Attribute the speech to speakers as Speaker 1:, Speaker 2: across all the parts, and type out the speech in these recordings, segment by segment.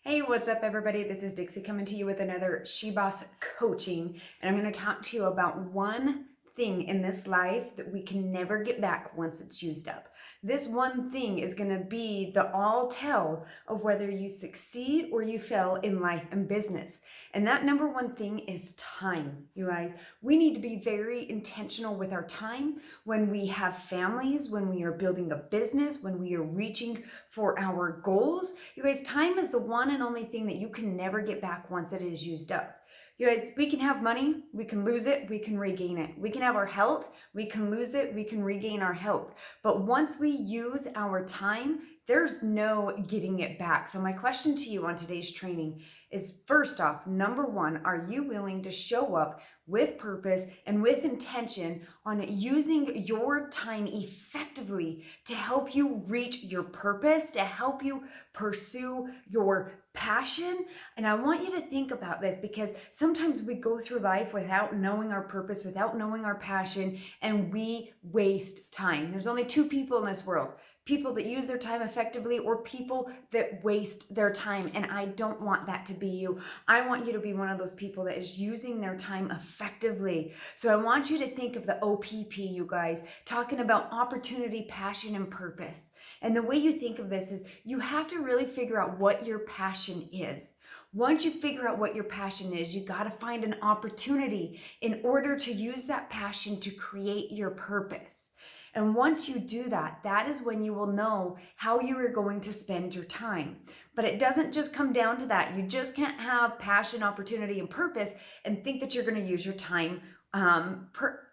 Speaker 1: Hey, what's up, everybody? This is Dixie coming to you with another She Boss coaching, and I'm going to talk to you about one thing in this life that we can never get back once it's used up. This one thing is going to be the all tell of whether you succeed or you fail in life and business. And that number one thing is time, you guys. We need to be very intentional with our time when we have families, when we are building a business, when we are reaching for our goals. You guys, time is the one and only thing that you can never get back once it is used up. You guys, we can have money, we can lose it, we can regain it. We can have our health, we can lose it, we can regain our health. But once we use our time, there's no getting it back. So my question to you on today's training is, first off, number one, are you willing to show up with purpose and with intention on using your time effectively to help you reach your purpose, to help you pursue your passion? And I want you to think about this, because sometimes we go through life without knowing our purpose, without knowing our passion, and we waste time. There's only two people in this world: people that use their time effectively or people that waste their time. And I don't want that to be you. I want you to be one of those people that is using their time effectively. So I want you to think of the OPP, you guys, talking about opportunity, passion, and purpose. And the way you think of this is you have to really figure out what your passion is. Once you figure out what your passion is, you got to find an opportunity in order to use that passion to create your purpose. And once you do that, that is when you will know how you are going to spend your time. But it doesn't just come down to that. You just can't have passion, opportunity, and purpose and think that you're going to use your time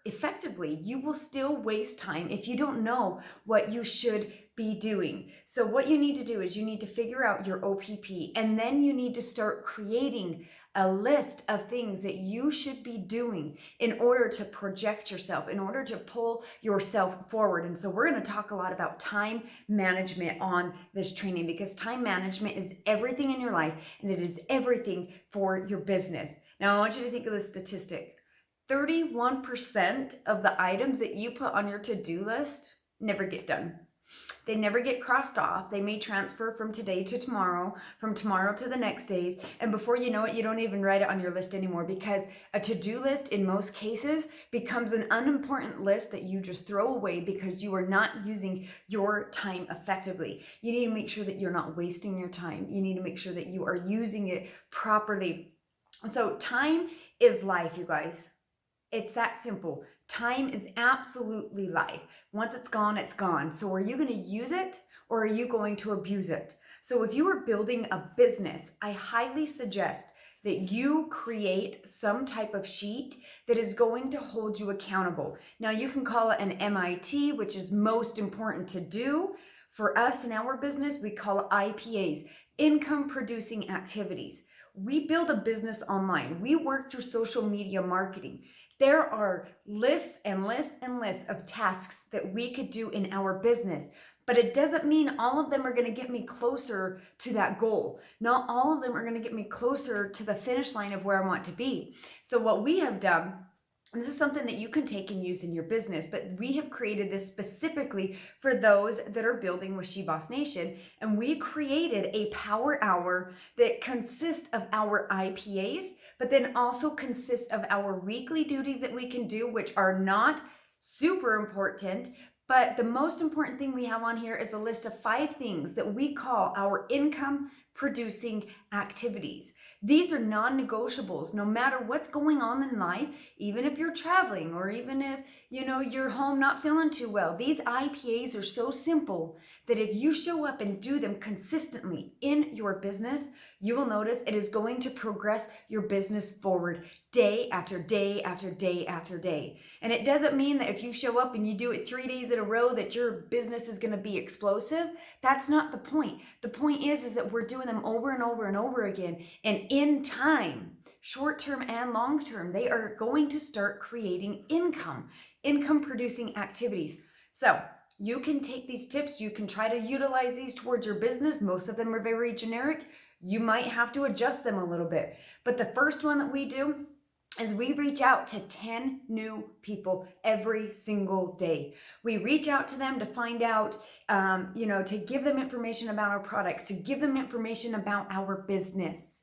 Speaker 1: effectively. You will still waste time if you don't know what you should be doing. So what you need to do is you need to figure out your OPP, and then you need to start creating a list of things that you should be doing in order to project yourself, in order to pull yourself forward. And so we're going to talk a lot about time management on this training, because time management is everything in your life, and it is everything for your business. Now, I want you to think of this statistic. 31% of the items that you put on your to-do list never get done. They never get crossed off. They may transfer from today to tomorrow, from tomorrow to the next days. And before you know it, you don't even write it on your list anymore, because a to-do list in most cases becomes an unimportant list that you just throw away because you are not using your time effectively. You need to make sure that you're not wasting your time. You need to make sure that you are using it properly. So time is life, you guys. It's that simple. Time is absolutely life. Once it's gone, it's gone. So are you going to use it, or are you going to abuse it? So if you are building a business, I highly suggest that you create some type of sheet that is going to hold you accountable. Now, you can call it an MIT, which is most important to do. For us in our business, we call it IPAs, income producing activities. We build a business online. We work through social media marketing. There are lists and lists and lists of tasks that we could do in our business, but it doesn't mean all of them are going to get me closer to that goal. Not all of them are going to get me closer to the finish line of where I want to be. So what we have done, and this is something that you can take and use in your business, but we have created this specifically for those that are building with She Boss Nation. And we created a power hour that consists of our IPAs, but then also consists of our weekly duties that we can do, which are not super important. But the most important thing we have on here is a list of 5 things that we call our income producing activities. These are non-negotiables. No matter what's going on in life, even if you're traveling, or even if you're home not feeling too well, these IPAs are so simple that if you show up and do them consistently in your business, you will notice it is going to progress your business forward day after day after day after day. And it doesn't mean that if you show up and you do it 3 days in a row that your business is going to be explosive. That's not the point. The point is that we're doing them over and over and over again. And in time, short-term and long-term, they are going to start creating income producing activities. So you can take these tips, you can try to utilize these towards your business. Most of them are very generic. You might have to adjust them a little bit. But the first one that we do is we reach out to 10 new people every single day. We reach out to them to find out, to give them information about our products, to give them information about our business.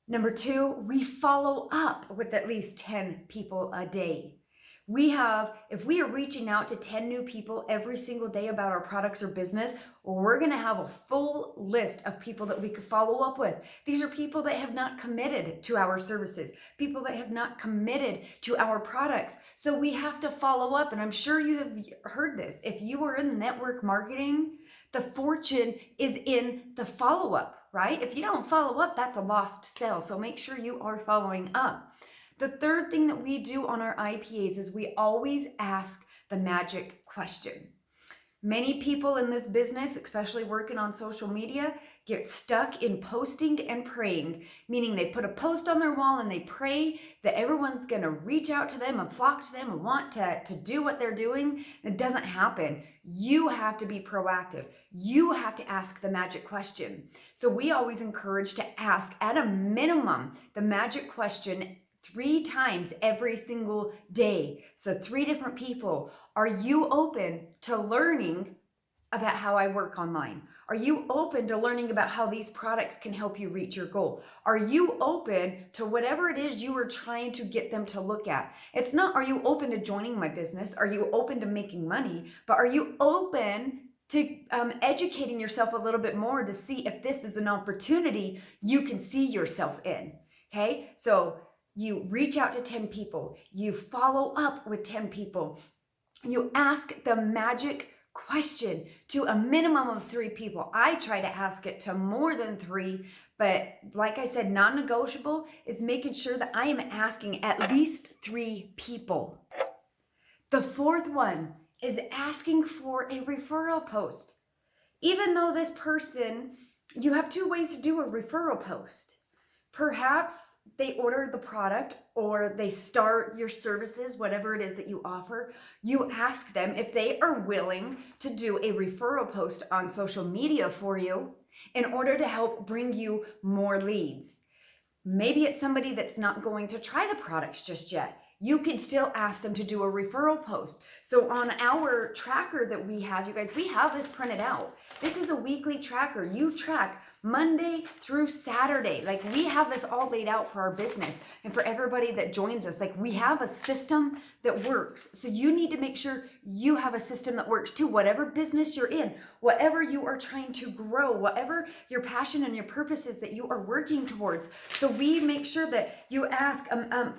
Speaker 1: Number 2, we follow up with at least 10 people a day. If we are reaching out to 10 new people every single day about our products or business, we're going to have a full list of people that we could follow up with. These are people that have not committed to our services, people that have not committed to our products. So we have to follow up. And I'm sure you have heard this. If you are in network marketing, the fortune is in the follow-up, right? If you don't follow up, that's a lost sale. So make sure you are following up. The third thing that we do on our IPAs is we always ask the magic question. Many people in this business, especially working on social media, get stuck in posting and praying, meaning they put a post on their wall and they pray that everyone's going to reach out to them and flock to them and want to do what they're doing. It doesn't happen. You have to be proactive. You have to ask the magic question. So we always encourage to ask at a minimum the magic question 3 times every single day. So 3 different people. Are you open to learning about how I work online? Are you open to learning about how these products can help you reach your goal? Are you open to whatever it is you are trying to get them to look at? It's not, are you open to joining my business? Are you open to making money? But are you open to educating yourself a little bit more to see if this is an opportunity you can see yourself in? Okay, so you reach out to 10 people, you follow up with 10 people, you ask the magic question to a minimum of 3 people. I try to ask it to more than 3, but like I said, non-negotiable is making sure that I am asking at least 3 people. The 4th one is asking for a referral post. Even though this person, you have 2 ways to do a referral post. Perhaps they order the product or they start your services, whatever it is that you offer. You ask them if they are willing to do a referral post on social media for you in order to help bring you more leads. Maybe it's somebody that's not going to try the products just yet. You can still ask them to do a referral post. So on our tracker that we have, you guys, we have this printed out. This is a weekly tracker. You track Monday through Saturday. Like, we have this all laid out for our business and for everybody that joins us. Like, we have a system that works. So you need to make sure you have a system that works too. Whatever business you're in, whatever you are trying to grow, whatever your passion and your purpose is that you are working towards. So we make sure that you ask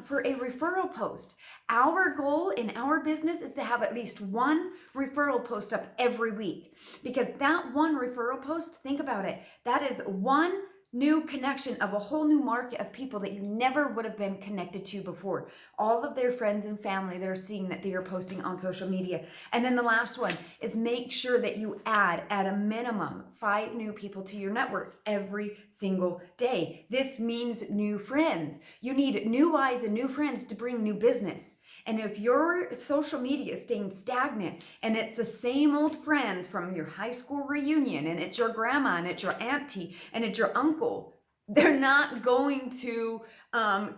Speaker 1: for a referral post. Our goal in our business is to have at least 1 referral post up every week, because that 1 referral post, think about it, that is 1 new connection of a whole new market of people that you never would have been connected to before. All of their friends and family that are seeing that they are posting on social media. And then the last one is make sure that you add at a minimum 5 new people to your network every single day. This means new friends. You need new eyes and new friends to bring new business. And if your social media is staying stagnant and it's the same old friends from your high school reunion, and it's your grandma and it's your auntie and it's your uncle, they're not going to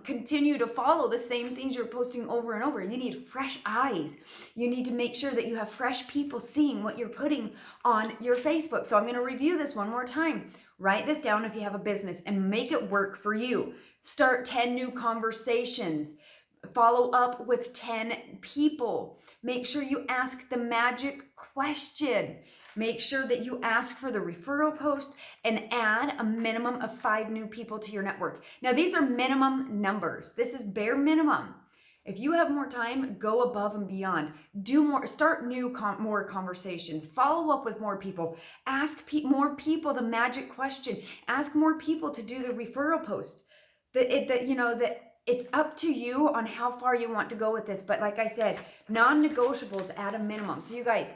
Speaker 1: continue to follow the same things you're posting over and over. You need fresh eyes. You need to make sure that you have fresh people seeing what you're putting on your Facebook. So I'm going to review this one more time. Write this down if you have a business and make it work for you. Start 10 new conversations. Follow up with 10 people. Make sure you ask the magic question. Make sure that you ask for the referral post and add a minimum of 5 new people to your network. Now, these are minimum numbers. This is bare minimum. If you have more time, go above and beyond. Do more, start more conversations. Follow up with more people. Ask more people the magic question. Ask more people to do the referral post. It's up to you on how far you want to go with this. But like I said, non-negotiables at a minimum. So you guys,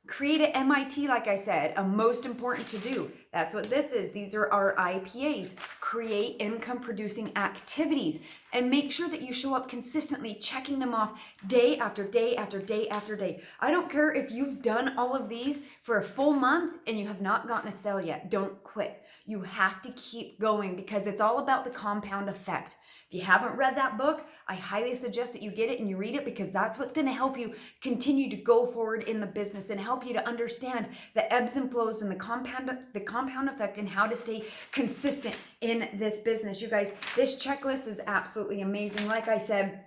Speaker 1: create an MIT, like I said, a most important to do. That's what this is. These are our IPAs, create income producing activities. And make sure that you show up consistently, checking them off day after day after day after day. I don't care if you've done all of these for a full month and you have not gotten a sale yet. Don't quit. You have to keep going because it's all about the compound effect. If you haven't read that book, I highly suggest that you get it and you read it, because that's what's going to help you continue to go forward in the business and help you to understand the ebbs and flows and the compound effect and how to stay consistent in this business. You guys, this checklist is absolutely amazing. Like I said,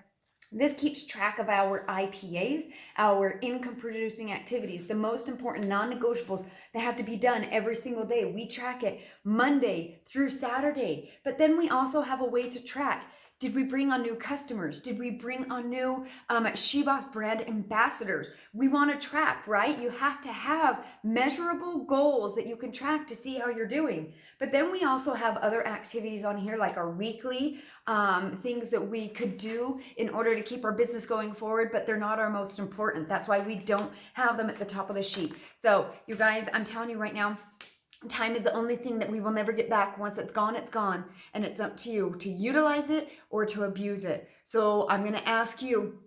Speaker 1: this keeps track of our IPAs, our income producing activities, the most important non-negotiables that have to be done every single day. We track it Monday through Saturday, but then we also have a way to track. Did we bring on new customers? Did we bring on new SheBoss brand ambassadors? We want to track, right? You have to have measurable goals that you can track to see how you're doing. But then we also have other activities on here, like our weekly things that we could do in order to keep our business going forward, but they're not our most important. That's why we don't have them at the top of the sheet. So you guys, I'm telling you right now, time is the only thing that we will never get back. Once it's gone, it's gone. And it's up to you to utilize it or to abuse it. So I'm going to ask you,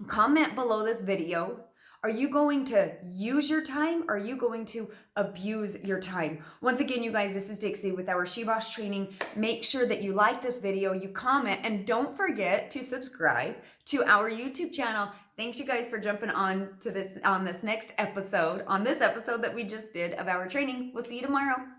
Speaker 1: comment below this video. Are you going to use your time? Or are you going to abuse your time? Once again, you guys, this is Dixie with our SheBoss training. Make sure that you like this video, you comment, and don't forget to subscribe to our YouTube channel. Thanks you guys for jumping on to this next episode, on this episode that we just did of our training. We'll see you tomorrow.